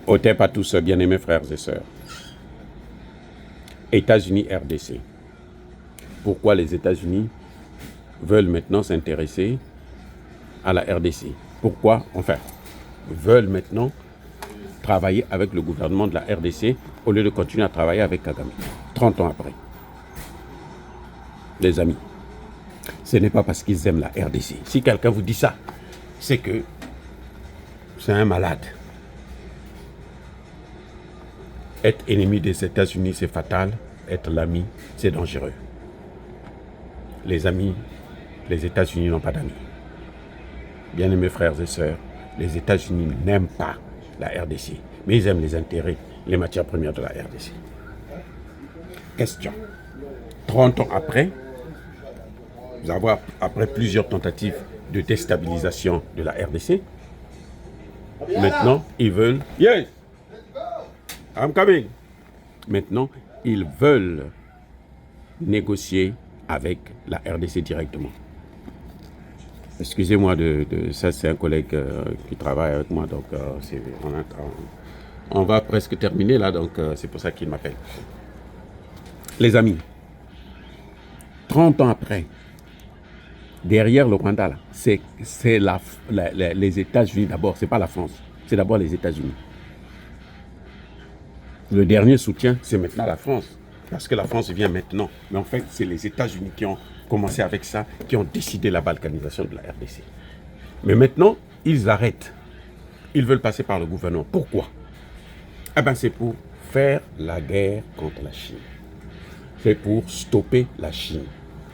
OTEP à tous, bien-aimés frères et sœurs. États-Unis, RDC. Pourquoi les États-Unis veulent maintenant s'intéresser à la RDC? Pourquoi, enfin, veulent maintenant travailler avec le gouvernement de la RDC au lieu de continuer à travailler avec Kagame, 30 ans après? Les amis, ce n'est pas parce qu'ils aiment la RDC. Si quelqu'un vous dit ça, c'est que c'est un malade. Être ennemi des États-Unis, c'est fatal. Être l'ami, c'est dangereux. Les amis, les États-Unis n'ont pas d'amis. Bien-aimés frères et sœurs, les États-Unis n'aiment pas la RDC, mais ils aiment les intérêts, les matières premières de la RDC. Question. 30 ans après, après plusieurs tentatives de déstabilisation de la RDC, maintenant, ils veulent... Yes! I'm coming! Maintenant, ils veulent négocier avec la RDC directement. Excusez-moi ça, c'est un collègue qui travaille avec moi, donc on va presque terminer là, donc c'est pour ça qu'il m'appelle. Les amis, 30 ans après, derrière le Rwanda, là, c'est les États-Unis d'abord, c'est pas la France, c'est d'abord les États-Unis. Le dernier soutien, c'est maintenant la France, parce que la France vient maintenant. Mais en fait, c'est les États-Unis qui ont commencé avec ça, qui ont décidé la balkanisation de la RDC. Mais maintenant, ils arrêtent. Ils veulent passer par le gouvernement. Pourquoi? Eh bien, c'est pour faire la guerre contre la Chine. C'est pour stopper la Chine.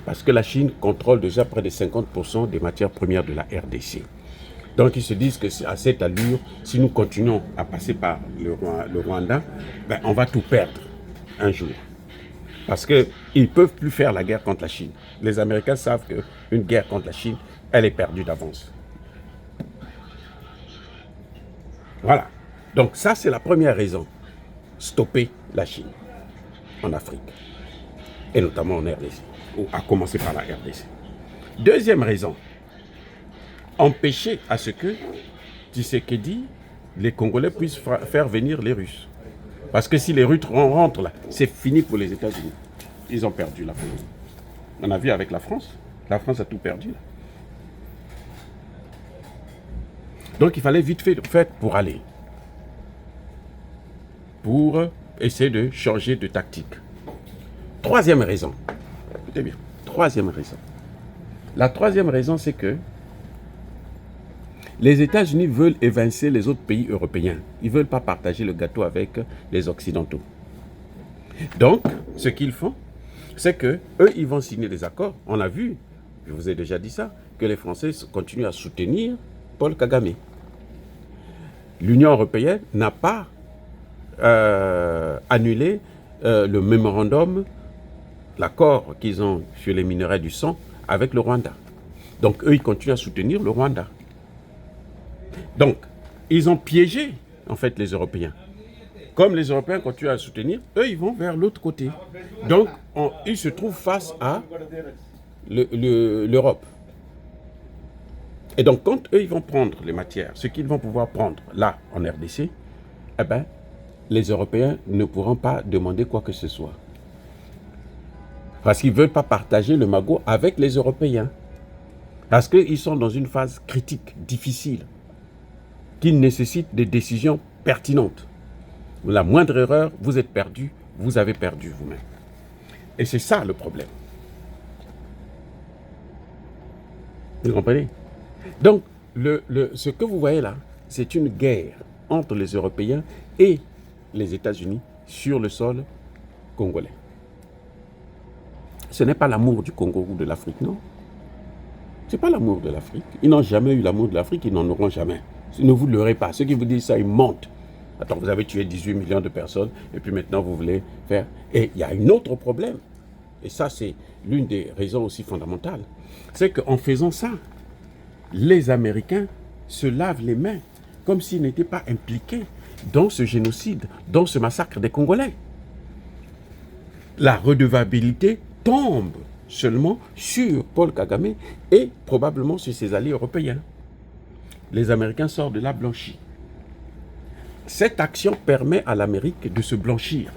Parce que la Chine contrôle déjà près de 50% des matières premières de la RDC. Donc, ils se disent que à cette allure, si nous continuons à passer par le Rwanda, ben, on va tout perdre un jour. Parce qu'ils ne peuvent plus faire la guerre contre la Chine. Les Américains savent qu'une guerre contre la Chine, elle est perdue d'avance. Voilà. Donc, ça, c'est la première raison. Stopper la Chine en Afrique. Et notamment en RDC. Ou à commencer par la RDC. Deuxième raison. Empêcher à ce que Tshisekedi, les Congolais puissent faire venir les Russes. Parce que si les Russes rentrent là, c'est fini pour les États-Unis. Ils ont perdu la Colombie. On a vu avec la France. La France a tout perdu. Là. Donc il fallait vite fait pour aller. Pour essayer de changer de tactique. Troisième raison. Écoutez bien. Troisième raison. La troisième raison, c'est que les États-Unis veulent évincer les autres pays européens. Ils ne veulent pas partager le gâteau avec les Occidentaux. Donc, ce qu'ils font, c'est qu'eux, ils vont signer des accords. On a vu, je vous ai déjà dit ça, que les Français continuent à soutenir Paul Kagame. L'Union européenne n'a pas annulé le mémorandum, l'accord qu'ils ont sur les minerais du sang avec le Rwanda. Donc, eux, ils continuent à soutenir le Rwanda. Donc, ils ont piégé, en fait, les Européens. Comme les Européens continuent à soutenir, eux, ils vont vers l'autre côté. Donc, ils se trouvent face à l'Europe. Et donc, quand eux, ils vont prendre les matières, ce qu'ils vont pouvoir prendre là, en RDC, eh bien, les Européens ne pourront pas demander quoi que ce soit. Parce qu'ils ne veulent pas partager le magot avec les Européens. Parce qu'ils sont dans une phase critique, difficile, qui nécessite des décisions pertinentes. La moindre erreur, vous êtes perdu, vous avez perdu vous-même. Et c'est ça le problème. Vous comprenez? Donc, ce que vous voyez là, c'est une guerre entre les Européens et les États-Unis sur le sol congolais. Ce n'est pas l'amour du Congo ou de l'Afrique, non. Ce n'est pas l'amour de l'Afrique. Ils n'ont jamais eu l'amour de l'Afrique, ils n'en auront jamais. Ne vous leurrez pas. Ceux qui vous disent ça, ils mentent. Attends, vous avez tué 18 millions de personnes et puis maintenant vous voulez faire... Et il y a un autre problème. Et ça, c'est l'une des raisons aussi fondamentales. C'est qu'en faisant ça, les Américains se lavent les mains comme s'ils n'étaient pas impliqués dans ce génocide, dans ce massacre des Congolais. La redevabilité tombe seulement sur Paul Kagame et probablement sur ses alliés européens. Les Américains sortent de là blanchis. cette action permet à l'Amérique de se blanchir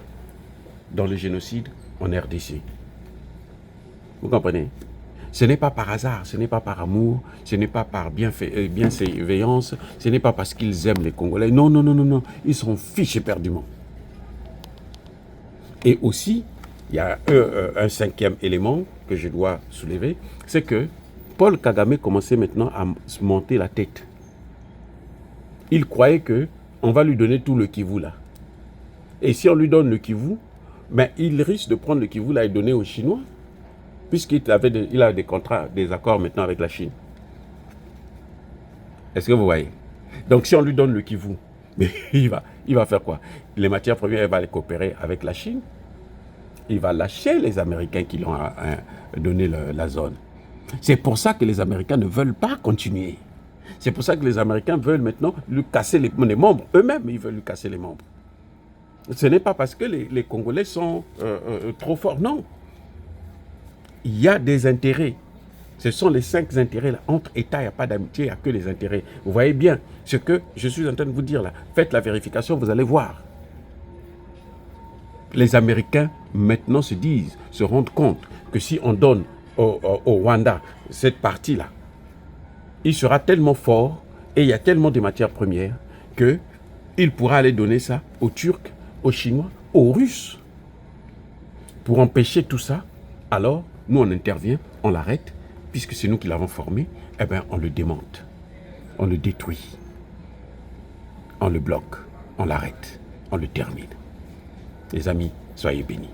dans le génocide en RDC. Vous comprenez? Ce n'est pas par hasard, ce n'est pas par amour, ce n'est pas par bienséveillance, ce n'est pas parce qu'ils aiment les Congolais. Non, non, non, non, non. Ils s'en fichent éperdument. Et aussi, il y a un cinquième élément que je dois soulever, c'est que Paul Kagame commençait maintenant à se monter la tête. Il croyait qu'on va lui donner tout le Kivu là. Et si on lui donne le Kivu, ben, il risque de prendre le Kivu là et donner aux Chinois. Puisqu'il a des contrats, des accords maintenant avec la Chine. Est-ce que vous voyez? Donc si on lui donne le Kivu, mais il va faire quoi? Les matières premières, il va les coopérer avec la Chine. Il va lâcher les Américains qui lui ont donné la zone. C'est pour ça que les Américains ne veulent pas continuer. C'est pour ça que les Américains veulent maintenant lui casser les membres. Eux-mêmes, ils veulent lui casser les membres. Ce n'est pas parce que les Congolais sont trop forts, non. Il y a des intérêts. Ce sont les 5 intérêts là. Entre États, il n'y a pas d'amitié, il n'y a que les intérêts. Vous voyez bien ce que je suis en train de vous dire là. Faites la vérification, vous allez voir. Les Américains maintenant se rendent compte que si on donne au Rwanda cette partie-là, il sera tellement fort et il y a tellement de matières premières qu'il pourra aller donner ça aux Turcs, aux Chinois, aux Russes. Pour empêcher tout ça, alors nous on intervient, on l'arrête, puisque c'est nous qui l'avons formé, eh bien on le démonte, on le détruit, on le bloque, on l'arrête, on le termine. Les amis, soyez bénis.